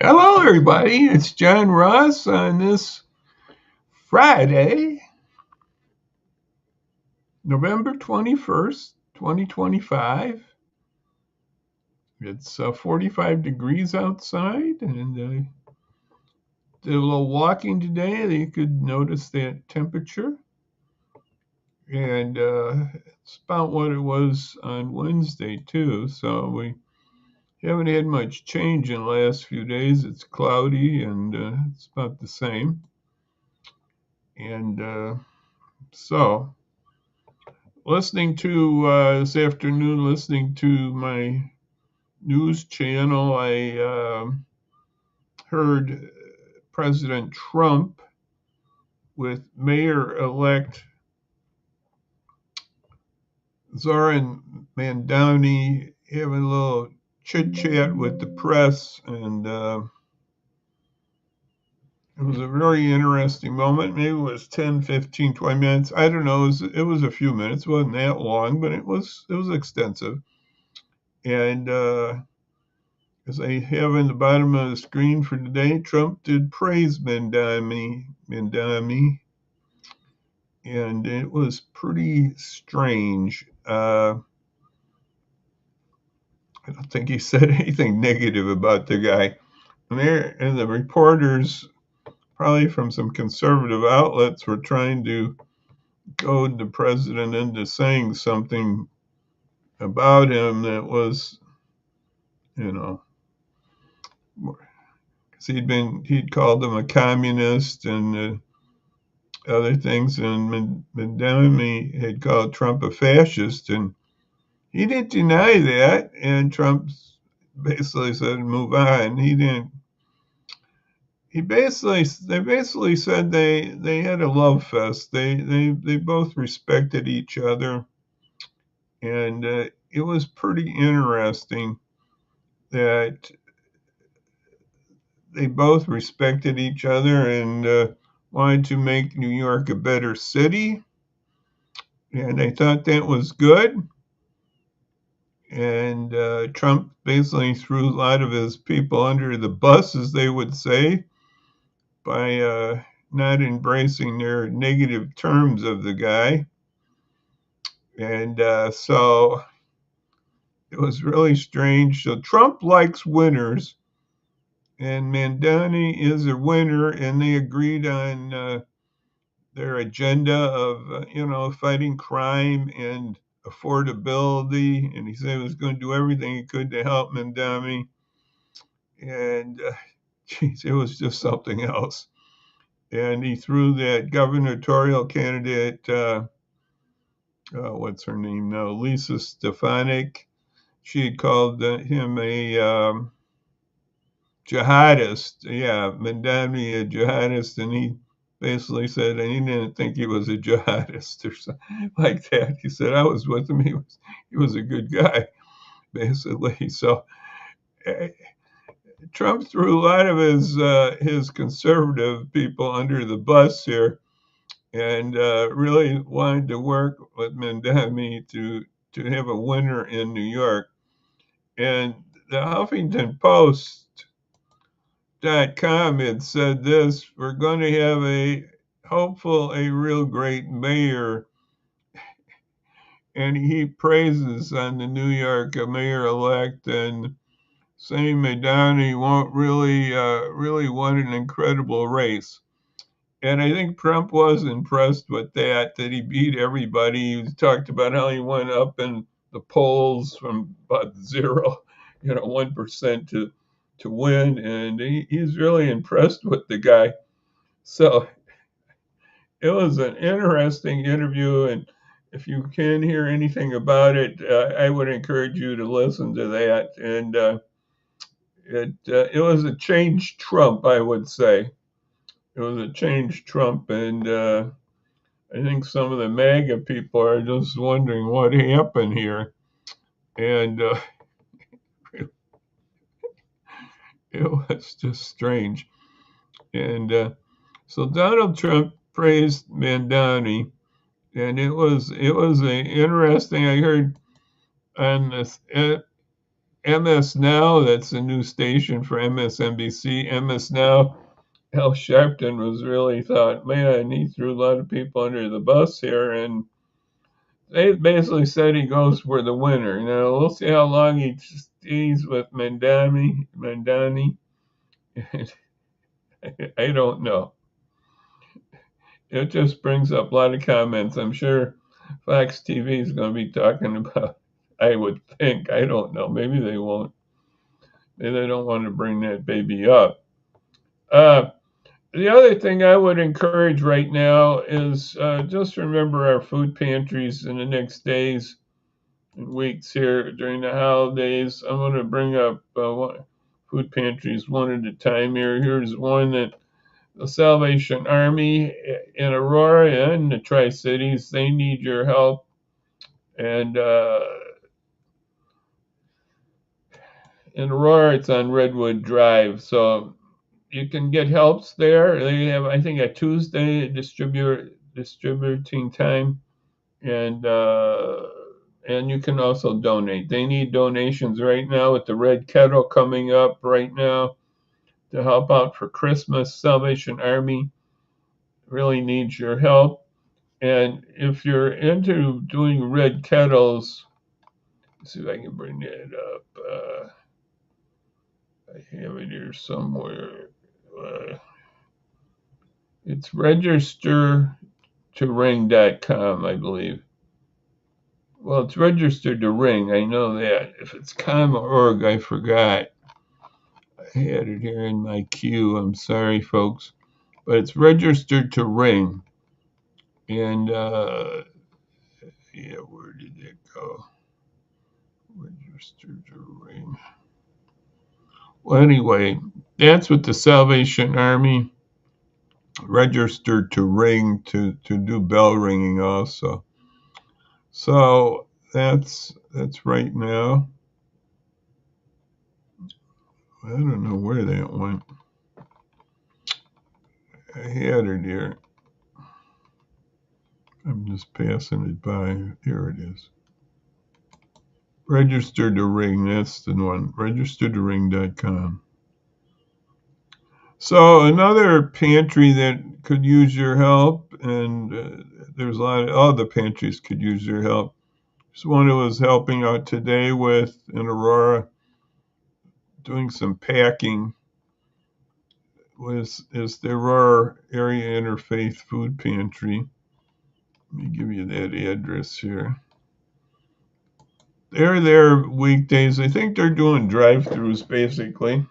Hello, everybody. It's John Ross on this Friday, November 21st, 2025. It's 45 degrees outside, and I did a little walking today. You could notice that temperature, and it's about what it was on Wednesday, too. So we haven't had much change in the last few days. It's cloudy, and it's about the same. And so listening to this afternoon, listening to my news channel, I heard President Trump with Mayor-elect Zoran Mamdani having a little chit chat with the press, and it was a very interesting moment. Maybe it was 10, 15, 20 minutes. I don't know. It was a few minutes. It wasn't that long, but it was extensive. And as I have in the bottom of the screen for today, Trump did praise Mamdani, and it was pretty strange. I don't think he said anything negative about the guy. And the reporters, probably from some conservative outlets, were trying to goad the president into saying something about him that was, you know, because he'd called him a communist and other things, and Mamdani had called Trump a fascist, and he didn't deny that. And Trump basically said, "Move on." He didn't. They basically said they had a love fest. They both respected each other, and it was pretty interesting that they both respected each other and wanted to make New York a better city, and I thought that was good. And Trump basically threw a lot of his people under the bus, as they would say, by not embracing their negative terms of the guy. And so it was really strange. So Trump likes winners, and Mamdani is a winner, and they agreed on their agenda of, fighting crime and affordability. And he said he was going to do everything he could to help Mamdani. And geez, it was just something else. And he threw that gubernatorial candidate, what's her name now, Lisa Stefanik. She had called him a jihadist. Yeah, Mamdani a jihadist, and he basically said, and he didn't think he was a jihadist or something like that. He said, I was with him. He was a good guy, basically. So Trump threw a lot of his conservative people under the bus here, and really wanted to work with Mamdani to have a winner in New York. And the Huffington Post.com had said this: we're going to have a real great mayor, and he praises on the New York mayor-elect, and saying Mamdani won't really won an incredible race. And I think Trump was impressed with that he beat everybody. He talked about how he went up in the polls from about 1% to win, and he's really impressed with the guy. So it was an interesting interview, and if you can hear anything about it, I would encourage you to listen to that. And it was a changed Trump, I would say. It was a changed Trump, and I think some of the MAGA people are just wondering what happened here. And it was just strange. And so Donald Trump praised Mamdani, and it was a interesting. I heard on this MS Now, that's a new station for MSNBC. MS Now, Al Sharpton was really thought, man, he threw a lot of people under the bus here, and they basically said he goes for the winner. Now we'll see how long he stays with Mamdani. I don't know. It just brings up a lot of comments. I'm sure Fox TV is going to be talking about. I would think. I don't know. Maybe they won't. Maybe they don't want to bring that baby up. Uh, the other thing I would encourage right now is just remember our food pantries in the next days and weeks here during the holidays. I'm going to bring up food pantries one at a time here. Here's one that the Salvation Army in Aurora and the Tri-Cities, they need your help. And in Aurora, it's on Redwood Drive. So you can get helps there. They have, I think, a Tuesday distributing time, and you can also donate. They need donations right now with the Red Kettle coming up right now to help out for Christmas. Salvation Army really needs your help. And if you're into doing red kettles, let's see if I can bring that up. I have it here somewhere. It's registertoring.com, I believe. Well, it's registered to ring. I know that. If it's com or org, I forgot. I had it here in my queue. I'm sorry, folks. But it's registered to ring. And, yeah, where did it go? Registered to ring. Well, anyway, that's what the Salvation Army registered to ring to do bell ringing also. So that's right now. I don't know where that went. I had it here. I'm just passing it by. Here it is. Register to ring. That's the one. Registertoring.com. So another pantry that could use your help, and there's a lot of all the pantries could use your help. There's one who was helping out today with in Aurora, doing some packing. Is the Aurora Area Interfaith Food Pantry. Let me give you that address here. They're there weekdays. I think they're doing drive-throughs basically.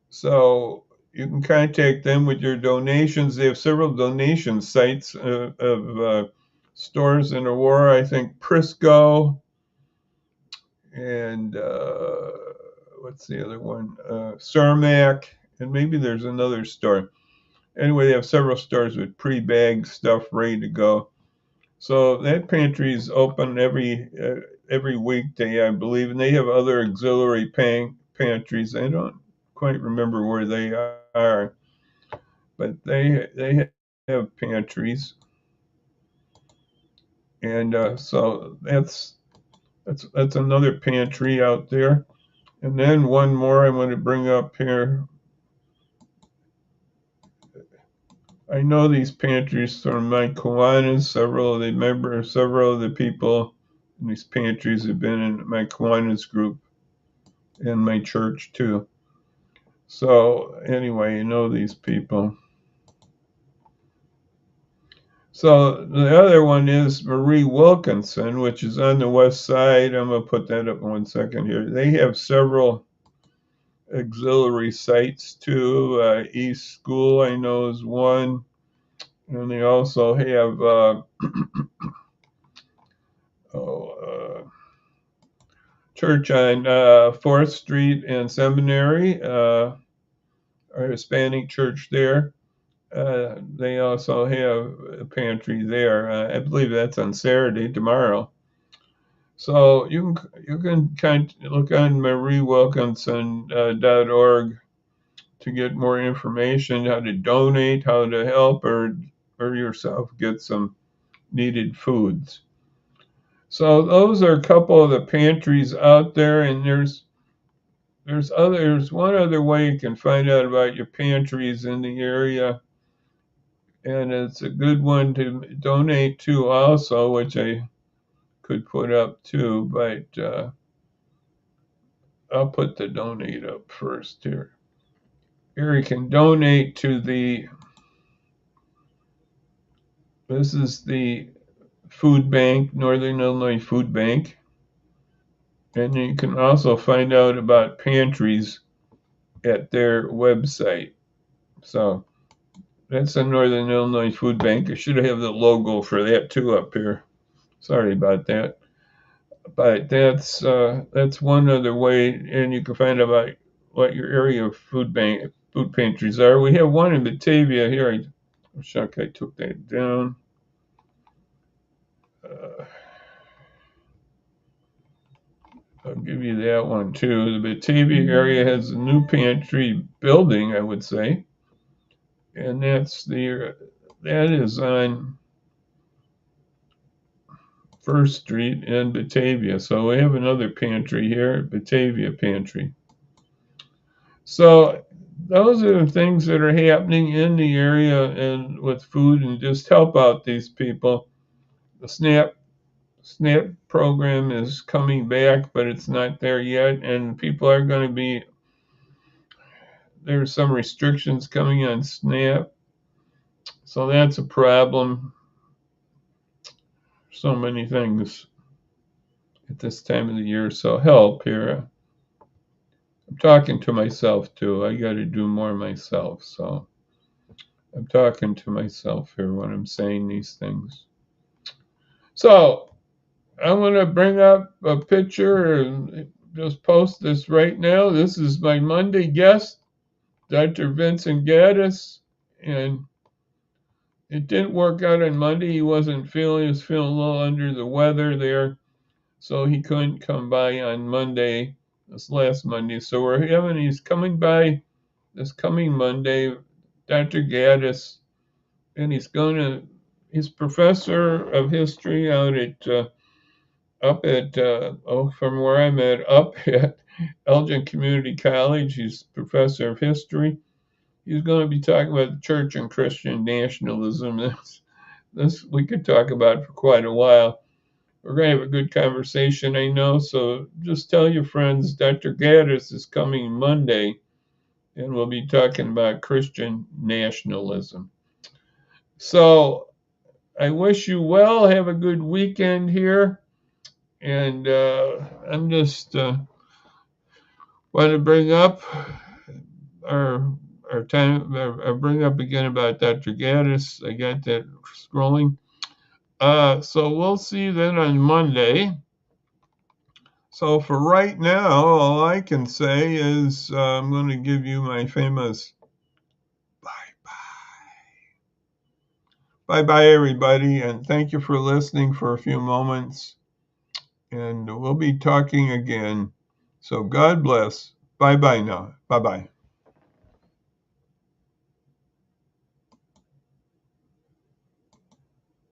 So you can contact them with your donations. They have several donation sites of stores in Aurora. I think Prisco and what's the other one? Cermak, and maybe there's another store. Anyway, they have several stores with pre-bagged stuff ready to go. So that pantry is open every weekday, I believe, and they have other auxiliary pantries. I don't quite remember where they are, but they have pantries, and so that's another pantry out there. And then one more I want to bring up here. I know these pantries from my Kiwanis. Several of the people in these pantries have been in my Kiwanis group and my church too. So anyway, you know these people. So the other one is Marie Wilkinson, which is on the west side. I'm going to put that up in 1 second here. They have several auxiliary sites too. East School, I know, is one. And they also have church on 4th Street and Seminary, our Hispanic church there. They also have a pantry there. I believe that's on Saturday, tomorrow. So you can kind of look on mariewilkinson.org to get more information, how to donate, how to help, or yourself get some needed foods. So those are a couple of the pantries out there, and there's one other way you can find out about your pantries in the area, and it's a good one to donate to also, which I could put up too, but I'll put the donate up first here. Here you can donate to this is the food bank, Northern Illinois Food Bank. And you can also find out about pantries at their website. So that's the Northern Illinois Food Bank. I should have the logo for that too up here. Sorry about that. But that's one other way, and you can find out about what your area of food pantries are. We have one in Batavia here. I wish I took that down. I'll give you that one too. The Batavia area has a new pantry building, I would say, and that is on First Street in Batavia. So we have another pantry here, Batavia Pantry. So those are the things that are happening in the area and with food, and just help out these people. The SNAP program is coming back, but it's not there yet, and people are going to be, there's some restrictions coming on SNAP, so that's a problem. So many things at this time of the year, so help here. I'm talking to myself too. I got to do more myself, so I'm talking to myself here when I'm saying these things. So I'm going to bring up a picture and just post this right now. This is my Monday guest, Dr. Vincent Gaddis, and it didn't work out on Monday. He was feeling a little under the weather there, so he couldn't come by on Monday, this last Monday. So he's coming by this coming Monday, Dr. Gaddis, and he's professor of history out at from where I'm up at Elgin Community College. He's professor of history. He's going to be talking about the church and Christian nationalism. This we could talk about for quite a while. We're going to have a good conversation, I know. So just tell your friends, Dr. Gaddis is coming Monday, and we'll be talking about Christian nationalism. So I wish you well. Have a good weekend here. And I'm just want to bring up our time. I bring up again about Dr. Gaddis. I got that scrolling. So we'll see you then on Monday. So for right now, all I can say is I'm going to give you my famous bye-bye. Bye-bye, everybody, and thank you for listening for a few moments. And we'll be talking again. So God bless. Bye-bye now. Bye-bye.